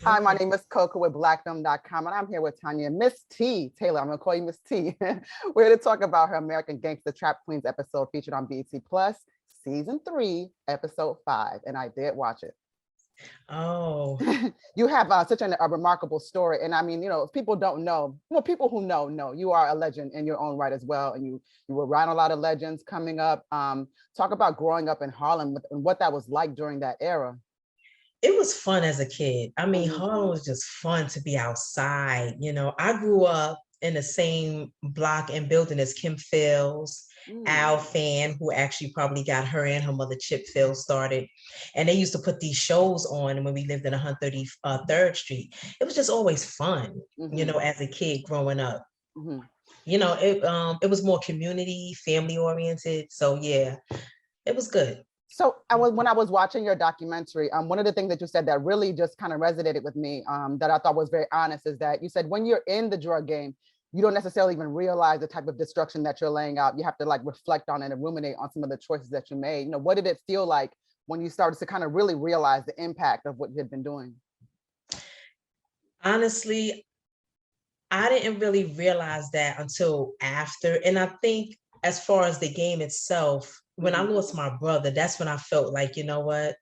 Hi, my Okay. name is Koku with blackfilm.com, and I'm here with Tonia Ms. Taylor. I'm going to call you Miss T. We're here to talk about her American Gangster Trap Queens episode featured on BET Plus, season 3, episode 5, and I did watch it. Oh, You have such a remarkable story, and I mean, you know, if people don't know, well, people who know, you are a legend in your own right as well, and you were around a lot of legends coming up. Talk about growing up in Harlem and what that was like during that era. it was fun as a kid. I mean, Mhm, Harlem was just fun to be outside. I grew up in the same block and building as Kim Fields, mm, Al Fan, who actually probably got her and her mother Chip Fields started. And they used to put these shows on when we lived in 133rd Street. It was just always fun, mhm, as a kid growing up. mhm. It was more community, family oriented. So yeah, it was good. So when I was watching your documentary, one of the things that you said that really just kind of resonated with me, that I thought was very honest, is that you said when you're in the drug game, you don't necessarily even realize the type of destruction that you're laying out. You have to like reflect on and ruminate on some of the choices that you made. You know, what did it feel like when you started to kind of really realize the impact of what you had been doing? Honestly, I didn't really realize that until after. And I think as far as the game itself, when I Mhm, lost my brother, that's when I felt like, you know what?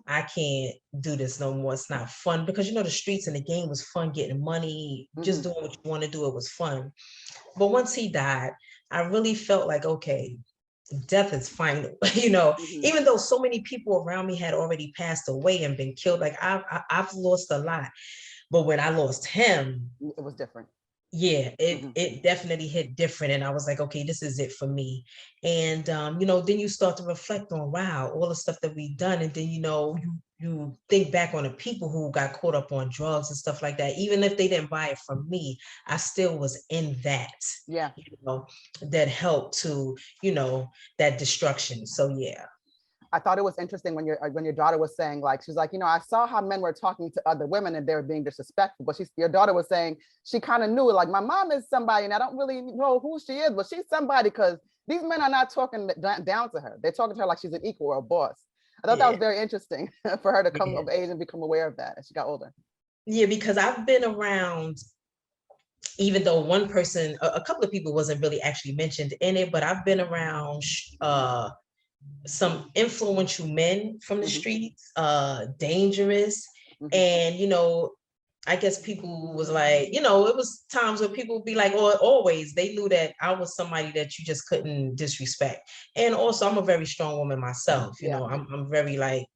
I can't do this no more. It's not fun because the streets and the game was fun, getting money, just mhm, doing what you want to do. It was fun. But once he died, I really felt like, okay, death is final. mhm. Even though so many people around me had already passed away and been killed, like I've lost a lot. But when I lost him, It was different. yeah, it Mhm. it definitely hit different, and I was like, okay, this is it for me. And then you start to reflect on, wow, all the stuff that we've done, and then you think back on the people who got caught up on drugs and stuff like that. Even if they didn't buy it from me, I still was in that, Yeah. you know, that helped to that destruction. So yeah. I thought it was interesting when your daughter was saying, like, she's like, you know, I saw how men were talking to other women and they were being disrespectful, but your daughter was saying she kind of knew, like, my mom is somebody and I don't really know who she is, but she's somebody because these men are not talking down to her. They're talking to her like she's an equal or a boss. I thought that was Yeah. very interesting for her to come Yeah. of age and become aware of that as she got older. Yeah, because I've been around, even though one person, a couple of people wasn't really actually mentioned in it, but I've been around some influential men from the Hmm. streets, dangerous. Hmm. And, I guess people was like, it was times where people would be like, or always, they knew that I was somebody that you just couldn't disrespect. And also, I'm a very strong woman myself. Yeah. I'm very like,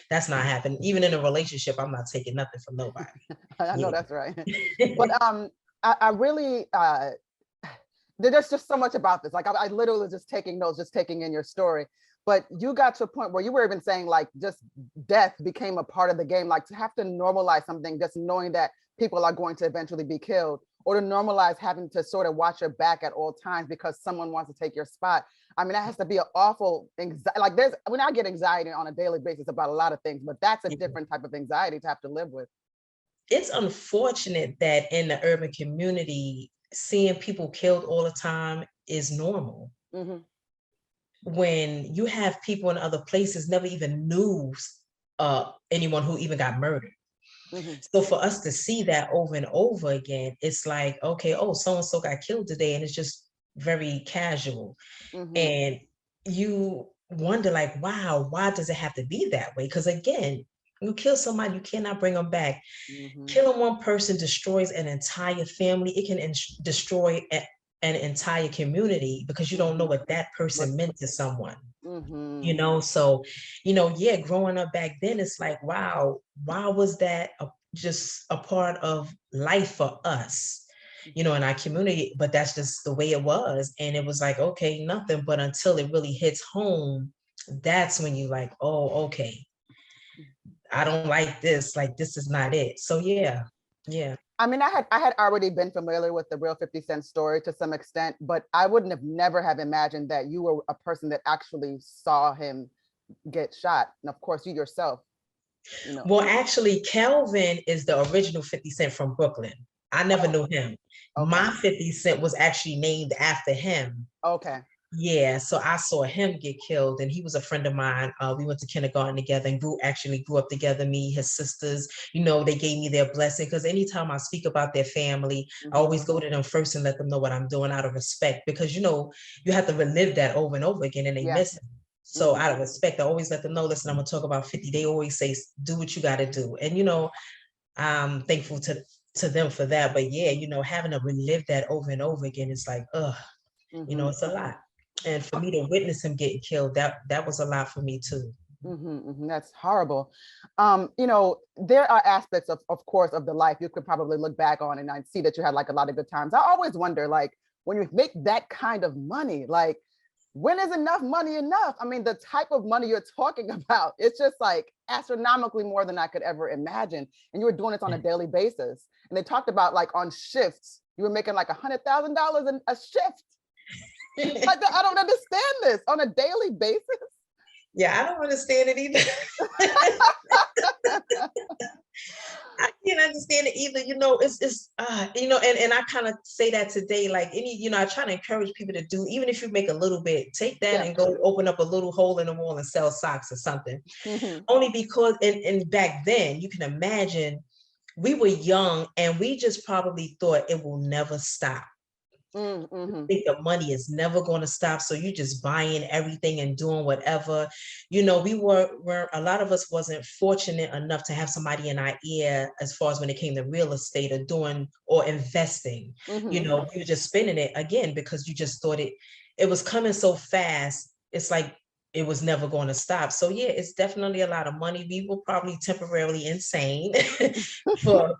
that's not happening. Even in a relationship, I'm not taking nothing from nobody. I know Yeah. that's right. But I really there's just so much about this. Like I literally just taking notes, just taking in your story. But you got to a point where you were even saying like just death became a part of the game. Like to have to normalize something, just knowing that people are going to eventually be killed, or to normalize having to sort of watch your back at all times because someone wants to take your spot. I mean, that has to be an awful anxiety. Like I get anxiety on a daily basis about a lot of things, but that's a different type of anxiety to have to live with. It's unfortunate that in the urban community, seeing people killed all the time is normal. Hmm. When you have people in other places never even knew anyone who even got murdered. Hmm. So for us to see that over and over again, it's like, okay, oh, so and so got killed today, and it's just very casual. Hmm. And you wonder, like, wow, why does it have to be that way? Because again, you kill somebody, you cannot bring them back. Hmm. Killing one person destroys an entire family. It can destroy an entire community because you don't know Hmm. what that But person meant to someone. hmm. So yeah, growing up back then, it's like, wow, why was that just a part of life for us, in our community? But that's just the way it was. And it was like, okay, nothing. But until it really hits home, that's when you like, oh, okay, I don't like this. Like, this is not it. So yeah. Yeah. I mean, I had already been familiar with the real 50 Cent story to some extent, but I wouldn't have never have imagined that you were a person that actually saw him get shot. And of course, you yourself, you know. Well, actually, Kelvin is the original 50 Cent from Brooklyn. I never Oh, knew him. okay, My 50 Cent was actually named after him. okay. Yeah, so I saw him get killed, and he was a friend of mine. We went to kindergarten together and grew up together. Me, his sisters, they gave me their blessing, because anytime I speak about their family, I Mhm. always go to them first and let them know what I'm doing out of respect, because you have to relive that over and over again, and they Yeah. miss it. So Mhm. out of respect, I always let them know, listen, I'm gonna talk about 50. They always say, do what you gotta do. And I'm thankful to them for that. But yeah, having to relive that over and over again, it's like, Mhm. it's a lot. And for me to witness him getting killed, that was a lot for me too. That's horrible. There are aspects of course, of the life you could probably look back on and I see that you had like a lot of good times. I always wonder, like, when you make that kind of money, like, when is enough money enough? I mean, the type of money you're talking about, it's just like astronomically more than I could ever imagine. And you were doing this on a daily basis. And they talked about, like, on shifts, you were making like $100,000 in a shift. I don't understand this on a daily basis. Yeah, I don't understand it either. I can't understand it either. It's and I kind of say that today, like I try to encourage people to do, even if you make a little bit, take that Yeah. and go open up a little hole in the wall and sell socks or something. Mhm. Only because and back then, you can imagine, we were young and we just probably thought it will never stop. Mhm. Think the money is never going to stop, so you just buying everything and doing whatever. We were a lot of us wasn't fortunate enough to have somebody in our ear as far as when it came to real estate or doing or investing. Mhm. We were just spending it again because you just thought it was coming so fast. It's like it was never going to stop. So yeah, it's definitely a lot of money. We were probably temporarily insane for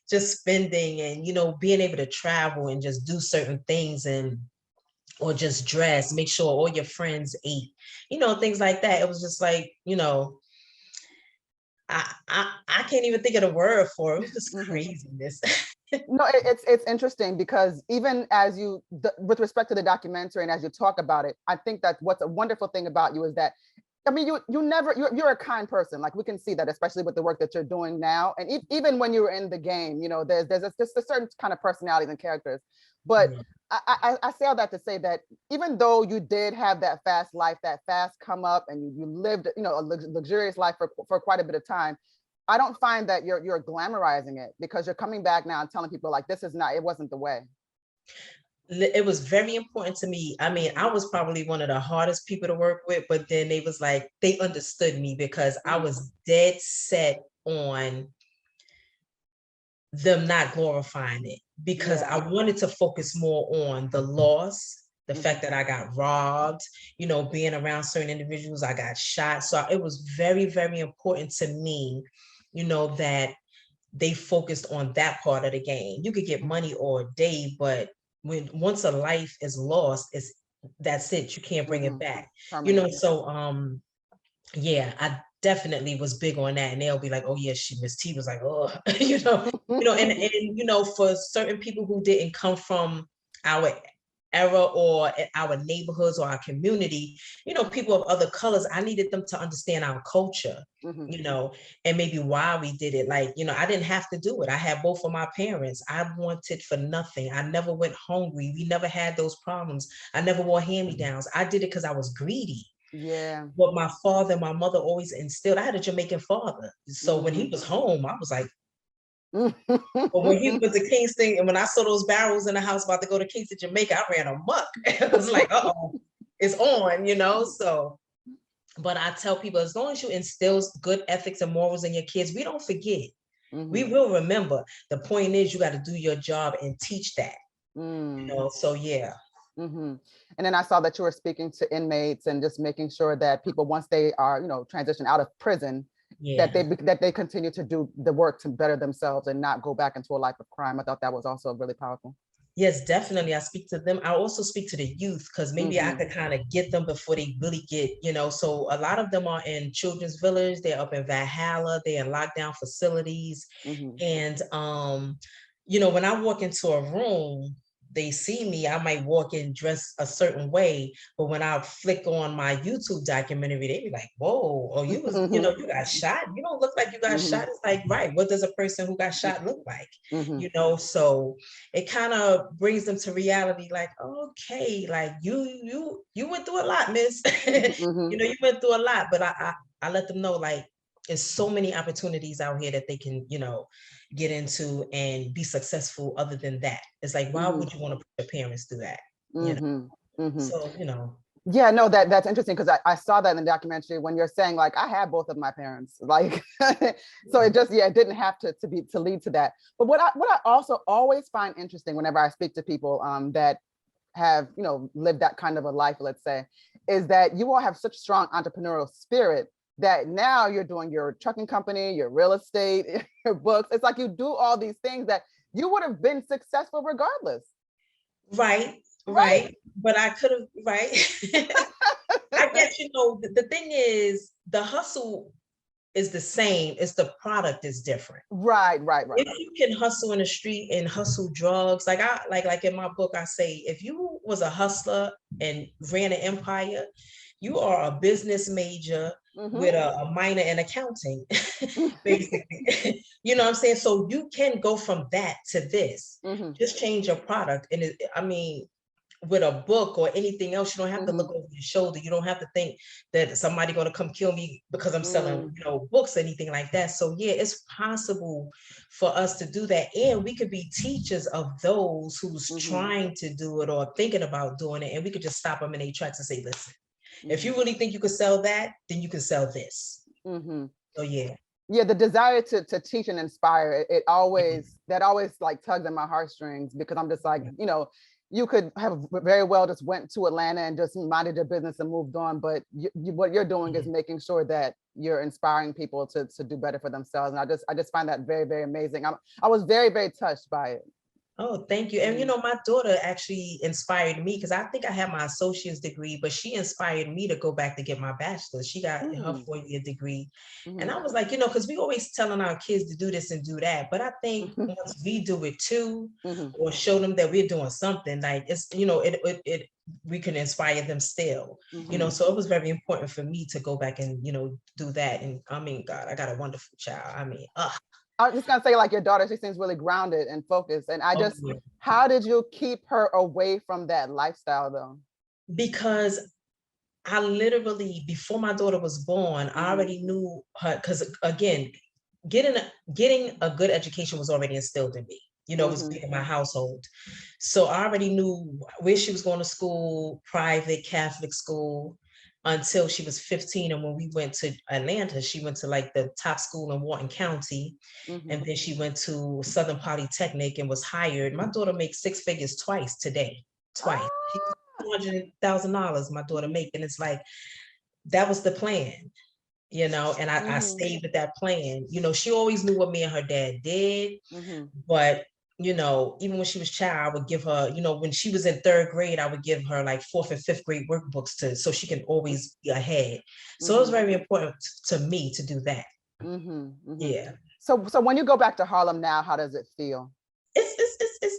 just spending and being able to travel and just do certain things, and or just dress, make sure all your friends ate, things like that. It was just like, I can't even think of the word for it. It was just Mhm. craziness. No, it's interesting because even as with respect to the documentary and as you talk about it, I think that what's a wonderful thing about you is that, I mean, you never, you're a kind person. Like, we can see that, especially with the work that you're doing now, and even when you were in the game, there's just a certain kind of personalities and characters. But Mhm. I say all that to say that even though you did have that fast life, that fast come up, and you lived, a luxurious life for quite a bit of time, I don't find that you're glamorizing it, because you're coming back now and telling people, like, this is not, it wasn't the way. It was very important to me. I mean, I was probably one of the hardest people to work with, but then they was like, they understood me because I Mm. was dead set on them not glorifying it, because I Yeah. wanted to focus more on the loss, the Mhm. fact that I got robbed, being around certain individuals, I got shot. So it was very, very important to me, that they focused on that part of the game. You could get money all day, but once a life is lost, that's it. You can't bring it Mhm. back. Permanent. So yeah, I definitely was big on that. And they'll be like, oh yeah, Miss T was like, oh, and for certain people who didn't come from our era or our neighborhoods or our community, people of other colors, I needed them to understand our culture, Mhm. and maybe why we did it. Like, I didn't have to do it. I had both of my parents. I wanted for nothing. I never went hungry. We never had those problems. I never wore hand-me-downs. I did it because I was greedy. Yeah. What my father and my mother always instilled. I had a Jamaican father. So when he Mhm. was home, I was like, but when he went to Kingston, and when I saw those barrels in the house about to go to Kingston, Jamaica, I ran amok. It was like, uh-oh, it's on. So, but I tell people, as long as you instill good ethics and morals in your kids, we don't forget. We Mhm. will remember. The point is, you got to do your job and teach that. Mm. So yeah. Mhm. And then I saw that you were speaking to inmates and just making sure that people, once they are, transition out of prison, that Yeah. they continue to do the work to better themselves and not go back into a life of crime. I thought that was also really powerful. Yes, definitely. I speak to them. I also speak to the youth, because maybe I Mhm. could kind of get them before they really get. So a lot of them are in Children's Village. They're up in Valhalla. They're in lockdown facilities. Mhm. And when I walk into a room, they see me, I might walk in dressed a certain way, but when I flick on my YouTube documentary, they be like, whoa, oh, you was, you know, you got shot. You don't look like you got shot. It's like, right, what does a person who got shot look like? You know, so it kind of brings them to reality, like, okay, like you went through a lot, miss. You know, you went through a lot, but I let them know, like, there's so many opportunities out here that they can, you know, get into and be successful other than that. It's like, why would you want to put your parents through that? You know? So, you know. Yeah, no, that's interesting, because I saw that in the documentary when you're saying, like, I had both of my parents, like, so it just, it didn't have to lead to that. But what I also always find interesting whenever I speak to people that have, you know, lived that kind of a life, let's say, is that you all have such strong entrepreneurial spirit that now you're doing your trucking company, your real estate, your books. It's like you do all these things that you would have been successful regardless. Right. But I could have, right. I guess, you know, the thing is, the hustle is the same, it's the product is different. Right. If you can hustle in the street and hustle drugs, like like in my book, I say, if you was a hustler and ran an empire, you are a business major with a minor in accounting, basically. You know what I'm saying? So you can go from that to this, just change your product. And I mean, with a book or anything else, you don't have to look over your shoulder. You don't have to think that somebody going to come kill me because I'm selling, you know, books or anything like that. So yeah, it's possible for us to do that. And we could be teachers of those who's trying to do it or thinking about doing it. And we could just stop them in their tracks and say, listen, if you really think you could sell that, then you can sell this. So yeah. Yeah, the desire to teach and inspire, it always, that always like tugs at my heartstrings, because I'm just like, you know, you could have very well just went to Atlanta and just minded your business and moved on, but what you're doing is making sure that you're inspiring people to do better for themselves. And I just find that very, very amazing. I was very, very touched by it. Oh, thank you. And you know, my daughter actually inspired me, because I think I had my associate's degree, but she inspired me to go back to get my bachelor's. She got her 4-year degree. And I was like, you know, because we always telling our kids to do this and do that. But I think once we do it too, or show them that we're doing something, like it's, you know, we can inspire them still, you know. So it was very important for me to go back and, you know, do that. And I mean, God, I got a wonderful child. I mean, I was just gonna say, like, your daughter, she seems really grounded and focused. And how did you keep her away from that lifestyle though? Because I literally, before my daughter was born, I already knew her, because again, getting a good education was already instilled in me. You know, it was big in my household. So I already knew where she was going to school, private Catholic school, until she was 15. And when we went to Atlanta, she went to like the top school in Wharton County. And then she went to Southern Polytechnic and was hired. My daughter makes 6 figures twice today. Twice. $200,000 my daughter make. And it's like, that was the plan, you know, and I stayed with that plan. You know, she always knew what me and her dad did, but you know, even when she was child, I would give her, you know, when she was in 3rd grade, I would give her like 4th and 5th grade workbooks so she can always be ahead. So it was very important to me to do that. Yeah. So when you go back to Harlem now, how does it feel?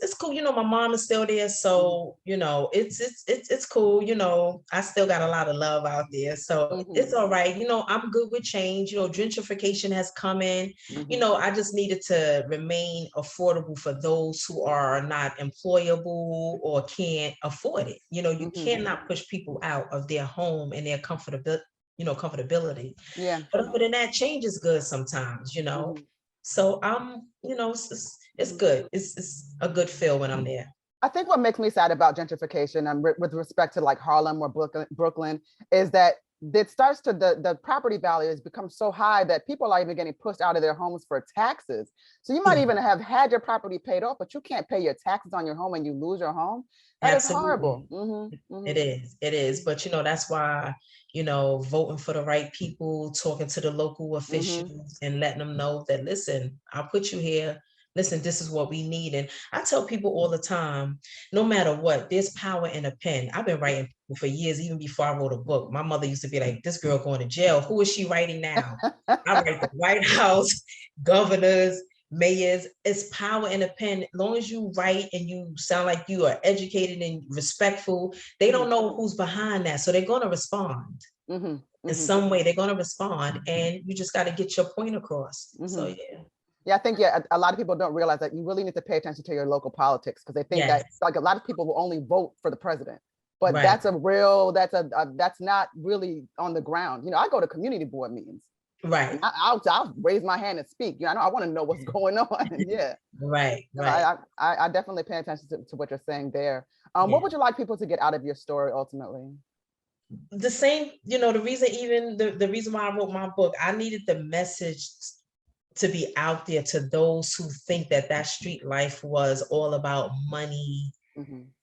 It's cool. You know, my mom is still there, so you know, it's cool. You know, I still got a lot of love out there, so it's all right. You know, I'm good with change. You know, gentrification has come in. You know, I just needed to remain affordable for those who are not employable or can't afford it. You know, you cannot push people out of their home and their comfortability. Yeah. But other than that, change is good sometimes. You know. So you know, it's good. It's a good feel when I'm there. I think what makes me sad about gentrification and with respect to like Harlem or Brooklyn is that it starts to the property values become so high that people are even getting pushed out of their homes for taxes. So you might even have had your property paid off, but you can't pay your taxes on your home and you lose your home. That is horrible. It is. But you know, that's why, you know, voting for the right people, talking to the local officials and letting them know that, listen, I'll put you here. Listen, this is what we need. And I tell people all the time, no matter what, there's power in a pen. I've been writing for years, even before I wrote a book. My mother used to be like, this girl going to jail. Who is she writing now? I write the White House, governors, mayors. It's power in a pen. As long as you write and you sound like you are educated and respectful, they don't know who's behind that. So they're going to respond. In some way, they're going to respond, and you just got to get your point across. So yeah. Yeah, I think a lot of people don't realize that you really need to pay attention to your local politics, because they think that like a lot of people will only vote for the president, but that's not really on the ground. You know, I go to community board meetings. Right. I'll raise my hand and speak. You know, I want to know what's going on. Yeah. Right. I definitely pay attention to what you're saying there. What would you like people to get out of your story ultimately? The same, you know, the reason why I wrote my book, I needed the message to be out there to those who think that street life was all about money,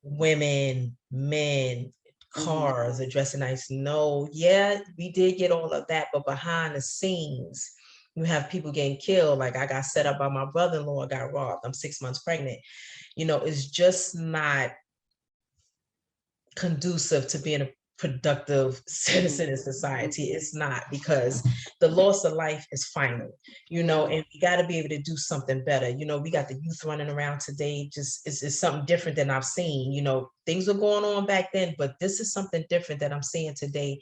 women, men, cars, dressing nice. No, yeah, we did get all of that, but behind the scenes, you have people getting killed. Like I got set up by my brother-in-law, got robbed. I'm 6 months pregnant. You know, it's just not conducive to being a productive citizen in society. It's not, because the loss of life is final, you know, and we got to be able to do something better. You know, we got the youth running around today. Just it's something different than I've seen. You know, things were going on back then, but this is something different that I'm seeing today.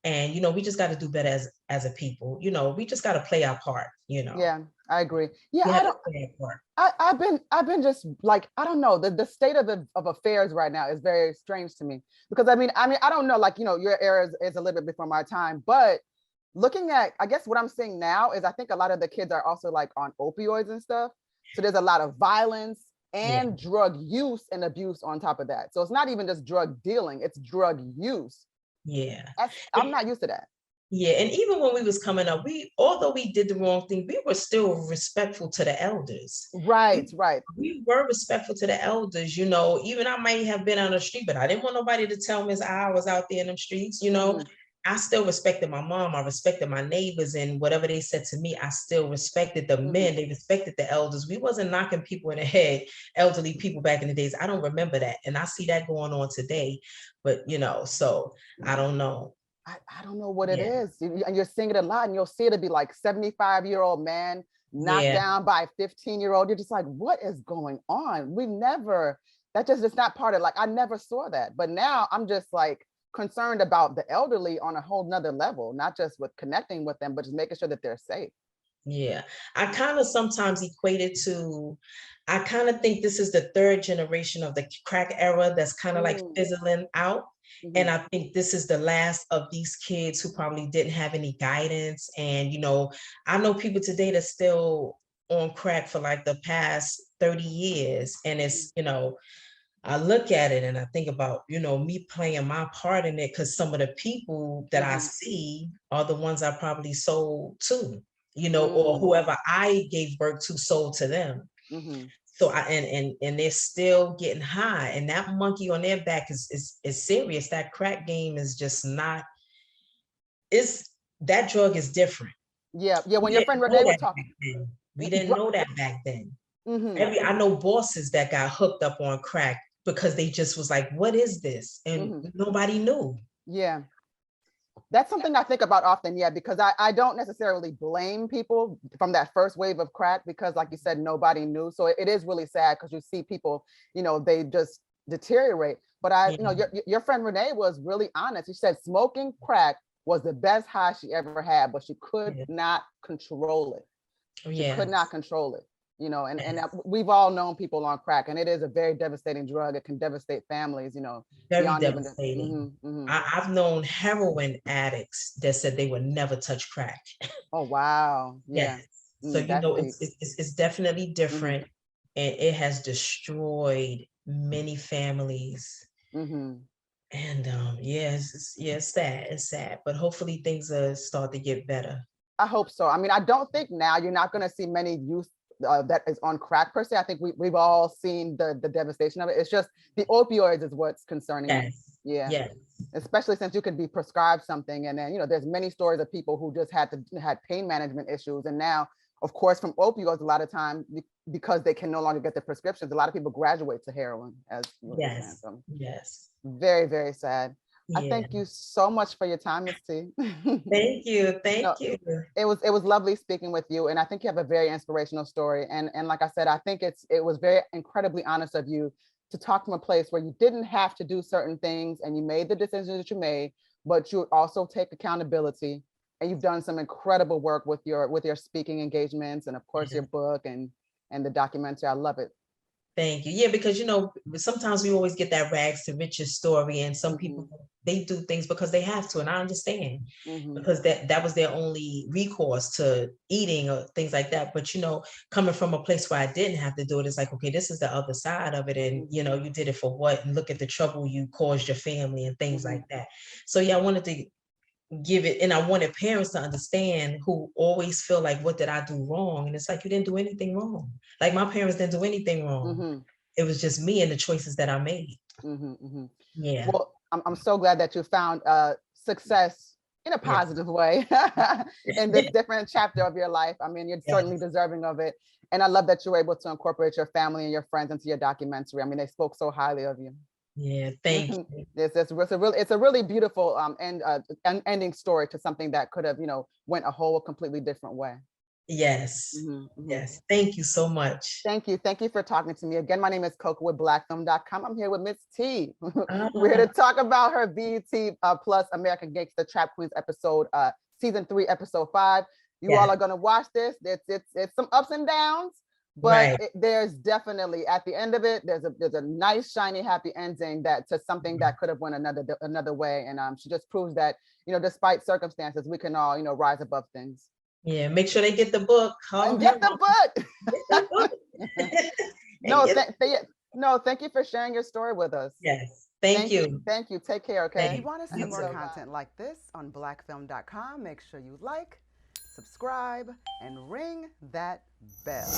And, you know, we just got to do better as a people. You know, we just got to play our part, you know. Yeah, I agree. Yeah, I've been just like, I don't know, the state of affairs right now is very strange to me, because I mean, I don't know, like, you know, your era is a little bit before my time, but looking at, I guess what I'm seeing now is I think a lot of the kids are also like on opioids and stuff. So there's a lot of violence and drug use and abuse on top of that. So it's not even just drug dealing, it's drug use. Yeah. I'm not used to that. Yeah, and even when we was coming up, although we did the wrong thing, we were still respectful to the elders. Right. We were respectful to the elders, you know. Even I might have been on the street, but I didn't want nobody to tell me I was out there in them streets, you know. I still respected my mom. I respected my neighbors, and whatever they said to me, I still respected the men. They respected the elders. We wasn't knocking people in the head, elderly people back in the days. I don't remember that. And I see that going on today. But, you know, so I don't know. I don't know what it is. And you're seeing it a lot, and you'll see it be like 75-year-old man knocked down by a 15-year-old. You're just like, what is going on? That just is not part of, like, I never saw that. But now I'm just like concerned about the elderly on a whole nother level, not just with connecting with them, but just making sure that they're safe. Yeah, I kind of sometimes equate it to, I kind of think this is the third generation of the crack era that's kind of like fizzling out. And I think this is the last of these kids who probably didn't have any guidance. And, you know, I know people today that's still on crack for like the past 30 years. And it's, you know, I look at it and I think about, you know, me playing my part in it, because some of the people that I see are the ones I probably sold to, you know, or whoever I gave birth to sold to them. So and they're still getting high, and that monkey on their back is serious. That crack game is just not. That drug is different. Yeah. When your friend Renee was talking, we didn't know that back then. I know bosses that got hooked up on crack because they just was like, "What is this?" And nobody knew. Yeah. That's something I think about often, because I don't necessarily blame people from that first wave of crack, because like you said, nobody knew. So it is really sad, because you see people, you know, they just deteriorate. But you know, your friend Renee was really honest. She said smoking crack was the best high she ever had, but she could not control it. She could not control it. You know, and we've all known people on crack, and it is a very devastating drug. It can devastate families, you know. Very devastating. I've known heroin addicts that said they would never touch crack. Oh, wow. Yeah. Yes. So, you know, it's definitely different, and it has destroyed many families. And it's sad. It's sad, but hopefully things start to get better. I hope so. I mean, I don't think now you're not going to see many youth that is on crack per se. I think we've all seen the devastation of it. It's just the opioids is what's concerning me. Yeah. Especially since you could be prescribed something, and then, you know, there's many stories of people who just had pain management issues, and now, of course, from opioids, a lot of times, because they can no longer get the prescriptions, a lot of people graduate to heroin as yes. Very, very sad. I Yeah. thank you so much for your time, Ms. T. Thank you. No, Thank you. it was lovely speaking with you, and I think you have a very inspirational story. And like I said, I think it was very incredibly honest of you to talk from a place where you didn't have to do certain things, and you made the decisions that you made, but you also take accountability, and you've done some incredible work with your speaking engagements, and of course Yeah. your book and the documentary. I love it. Thank you. Yeah, because sometimes we always get that rags to riches story, and some Mhm, people they do things because they have to, and I understand mhm, because that was their only recourse to eating or things like that. But coming from a place where I didn't have to do it, it's like, okay, this is the other side of it, and mhm, you did it for what? And look at the trouble you caused your family and things mhm, like that. So yeah, I wanted to give it, and I wanted parents to understand who always feel like, what did I do wrong? And it's like, you didn't do anything wrong. Like, my parents didn't do anything wrong. mhm, It was just me and the choices that I made. mhm, mhm. Yeah. Well, I'm so glad that you found success in a Yeah. positive way in this different chapter of your life. I mean, you're certainly Yes. deserving of it. And I love that you were able to incorporate your family and your friends into your documentary. I mean, they spoke so highly of you. Yeah. Thank Mhm. you. It's a really beautiful ending story to something that could have, went a whole completely different way. Yes. Mhm, mhm. Yes. Thank you so much. Thank you. Thank you for talking to me. Again, my name is Koku with blackfilm.com. I'm here with Miss T. We're here to Ah, talk about her BET Plus American Gangster Trap Queens episode, season 3, episode 5. You all yes. are going to watch this. It's some ups and downs, but Right. there's definitely at the end of it, there's a nice, shiny, happy ending that to something that could have went another way. And she just proves that, despite circumstances, we can all, rise above things. Yeah. Make sure they get the book, And Harlem get Heroin. the book. Get that book. And No, get no, thank you for sharing your story with us. Yes. Thank Thank you. you. Take care, Thank okay? If you you. want to see You more too. content like this on blackfilm.com, make sure you like, subscribe, and ring that bell.